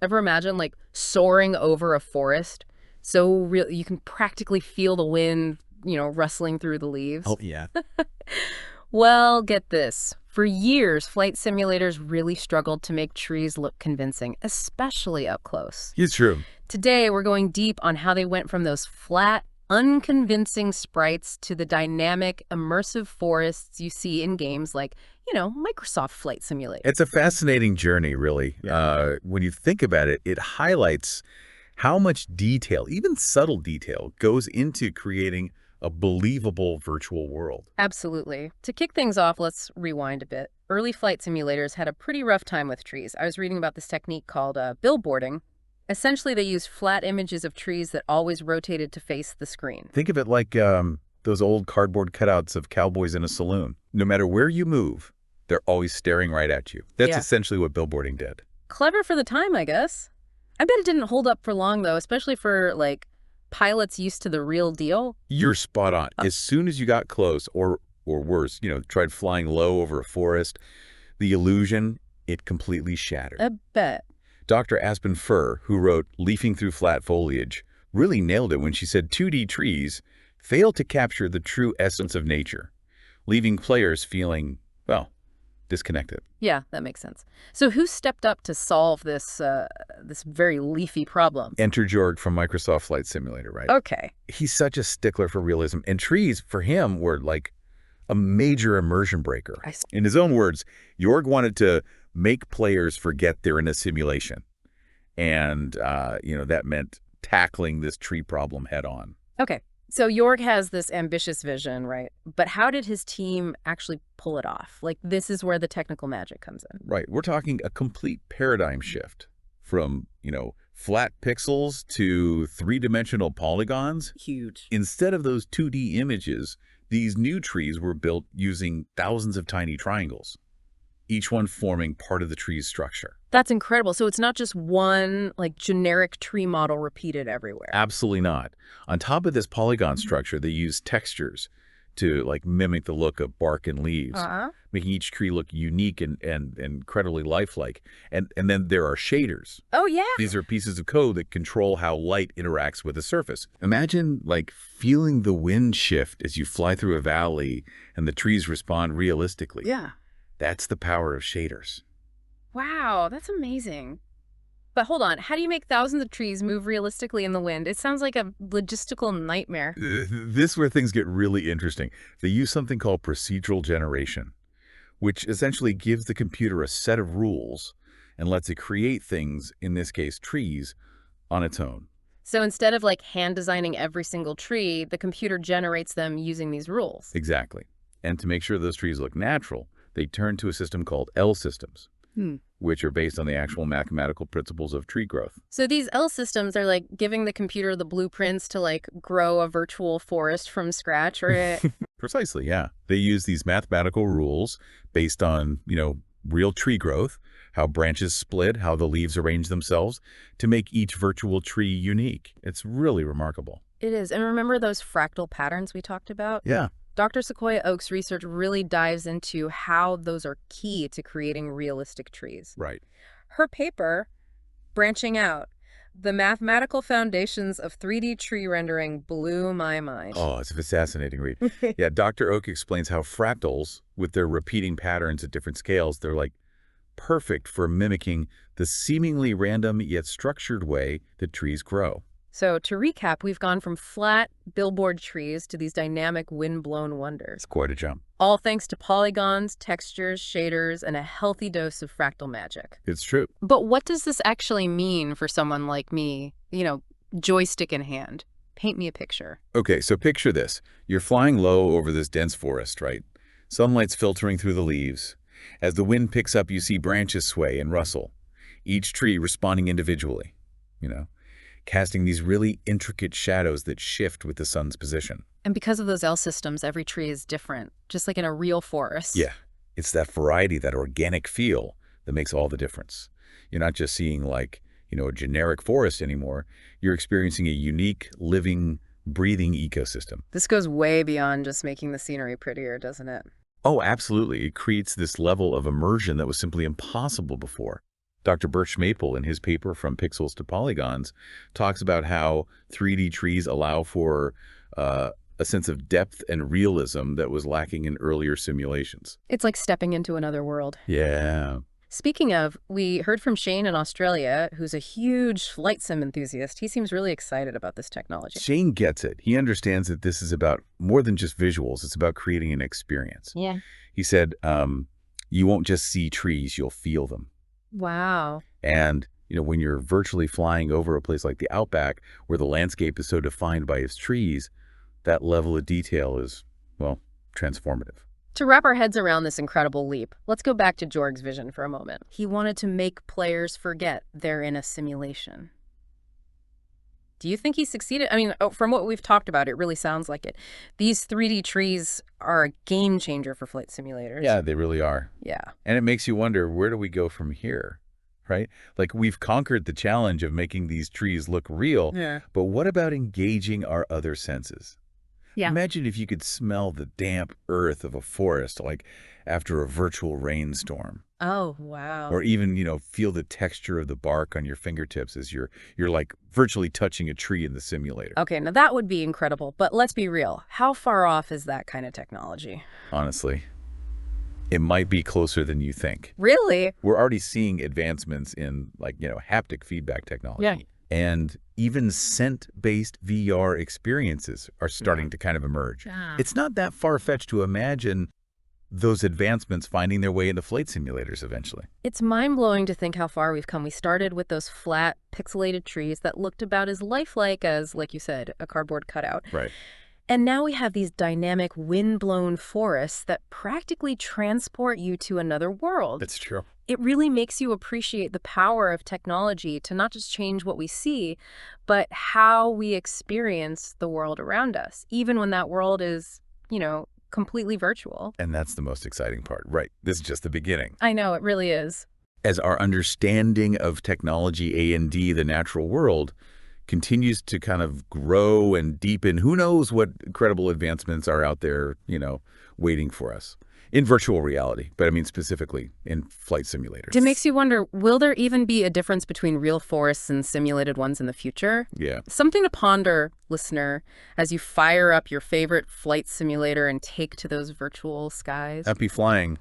Ever imagine like soaring over a forest so real you can practically feel the wind, rustling through the leaves? Oh, yeah. Well, get this. For years, flight simulators really struggled to make trees look convincing, especially up close. It's true. Today, we're going deep on how they went from those flat, unconvincing sprites to the dynamic, immersive forests you see in games like, Microsoft Flight Simulator. It's a fascinating journey, really. Yeah. When you think about it, it highlights how much detail, even subtle detail, goes into creating a believable virtual world. Absolutely. To kick things off, let's rewind a bit. Early flight simulators had a pretty rough time with trees. I was reading about this technique called billboarding. Essentially, they used flat images of trees that always rotated to face the screen. Think of it like those old cardboard cutouts of cowboys in a saloon. No matter where you move, they're always staring right at you. That's Yeah. essentially what billboarding did. Clever for the time, I guess. I bet it didn't hold up for long, though, especially for, pilots used to the real deal. You're spot on. As soon as you got close, or worse, tried flying low over a forest, the illusion, it completely shattered. I bet. Dr. Aspen Furr, who wrote Leafing Through Flat Foliage, really nailed it when she said 2D trees fail to capture the true essence of nature, leaving players feeling, well, disconnected. Yeah, that makes sense. So who stepped up to solve this very leafy problem? Enter Jorg from Microsoft Flight Simulator, right? Okay. He's such a stickler for realism, and trees, for him, were like a major immersion breaker. I see. In his own words, Jorg wanted to make players forget they're in a simulation. And, that meant tackling this tree problem head on. Okay. So Jorg has this ambitious vision, right? But how did his team actually pull it off? This is where the technical magic comes in. Right. We're talking a complete paradigm shift from, flat pixels to three-dimensional polygons. Huge. Instead of those 2D images, these new trees were built using thousands of tiny triangles, each one forming part of the tree's structure. That's incredible. So it's not just one, generic tree model repeated everywhere. Absolutely not. On top of this polygon structure, they use textures to mimic the look of bark and leaves, making each tree look unique and incredibly lifelike. And then there are shaders. Oh, yeah. These are pieces of code that control how light interacts with the surface. Imagine feeling the wind shift as you fly through a valley and the trees respond realistically. Yeah. That's the power of shaders. Wow, that's amazing. But hold on, how do you make thousands of trees move realistically in the wind? It sounds like a logistical nightmare. This is where things get really interesting. They use something called procedural generation, which essentially gives the computer a set of rules and lets it create things, in this case trees, on its own. So instead of hand designing every single tree, the computer generates them using these rules. Exactly. And to make sure those trees look natural, they turn to a system called L systems, which are based on the actual mathematical principles of tree growth. So these L systems are giving the computer the blueprints to grow a virtual forest from scratch, or Precisely, yeah. They use these mathematical rules based on, real tree growth, how branches split, how the leaves arrange themselves, to make each virtual tree unique. It's really remarkable. It is. And remember those fractal patterns we talked about? Yeah. Dr. Sequoia Oak's research really dives into how those are key to creating realistic trees. Right. Her paper, Branching Out, The Mathematical Foundations of 3D Tree Rendering, blew my mind. Oh, it's a fascinating read. Yeah, Dr. Oak explains how fractals, with their repeating patterns at different scales, they're perfect for mimicking the seemingly random yet structured way that trees grow. So to recap, we've gone from flat billboard trees to these dynamic wind-blown wonders. It's quite a jump. All thanks to polygons, textures, shaders, and a healthy dose of fractal magic. It's true. But what does this actually mean for someone like me, joystick in hand? Paint me a picture. Okay, so picture this. You're flying low over this dense forest, right? Sunlight's filtering through the leaves. As the wind picks up, you see branches sway and rustle, each tree responding individually, casting these really intricate shadows that shift with the sun's position. And because of those L systems, every tree is different, just like in a real forest. Yeah, it's that variety, that organic feel that makes all the difference. You're not just seeing a generic forest anymore. You're experiencing a unique, living, breathing ecosystem. This goes way beyond just making the scenery prettier, doesn't it? Oh, absolutely. It creates this level of immersion that was simply impossible before. Dr. Birch Maple, in his paper From Pixels to Polygons, talks about how 3D trees allow for a sense of depth and realism that was lacking in earlier simulations. It's like stepping into another world. Yeah. Speaking of, we heard from Shane in Australia, who's a huge flight sim enthusiast. He seems really excited about this technology. Shane gets it. He understands that this is about more than just visuals. It's about creating an experience. Yeah. He said, you won't just see trees, you'll feel them. Wow. And, when you're virtually flying over a place like the Outback, where the landscape is so defined by its trees, that level of detail is, well, transformative. To wrap our heads around this incredible leap, let's go back to Jorg's vision for a moment. He wanted to make players forget they're in a simulation. Do you think he succeeded? I mean, from what we've talked about, it really sounds like it. These 3D trees are a game changer for flight simulators. Yeah, they really are. Yeah. And it makes you wonder, where do we go from here, right? Like, we've conquered the challenge of making these trees look real, but what about engaging our other senses? Yeah. Imagine if you could smell the damp earth of a forest, like after a virtual rainstorm. Oh, wow. Or even, feel the texture of the bark on your fingertips as you're like virtually touching a tree in the simulator. Okay, now that would be incredible, but let's be real. How far off is that kind of technology? Honestly, it might be closer than you think. Really? We're already seeing advancements in, haptic feedback technology. Yeah. And even scent-based VR experiences are starting to kind of emerge. It's not that far-fetched to imagine those advancements finding their way into flight simulators eventually. It's mind-blowing to think how far we've come. We started with those flat, pixelated trees that looked about as lifelike as, like you said, a cardboard cutout. Right. And now we have these dynamic, wind-blown forests that practically transport you to another world. That's true. It really makes you appreciate the power of technology to not just change what we see, but how we experience the world around us, even when that world is, completely virtual. And that's the most exciting part, right? This is just the beginning. I know, it really is. As our understanding of technology, A&D, the natural world, continues to kind of grow and deepen, who knows what incredible advancements are out there, waiting for us. In virtual reality, but I mean specifically in flight simulators. It makes you wonder, will there even be a difference between real forests and simulated ones in the future? Yeah. Something to ponder, listener, as you fire up your favorite flight simulator and take to those virtual skies. Happy flying.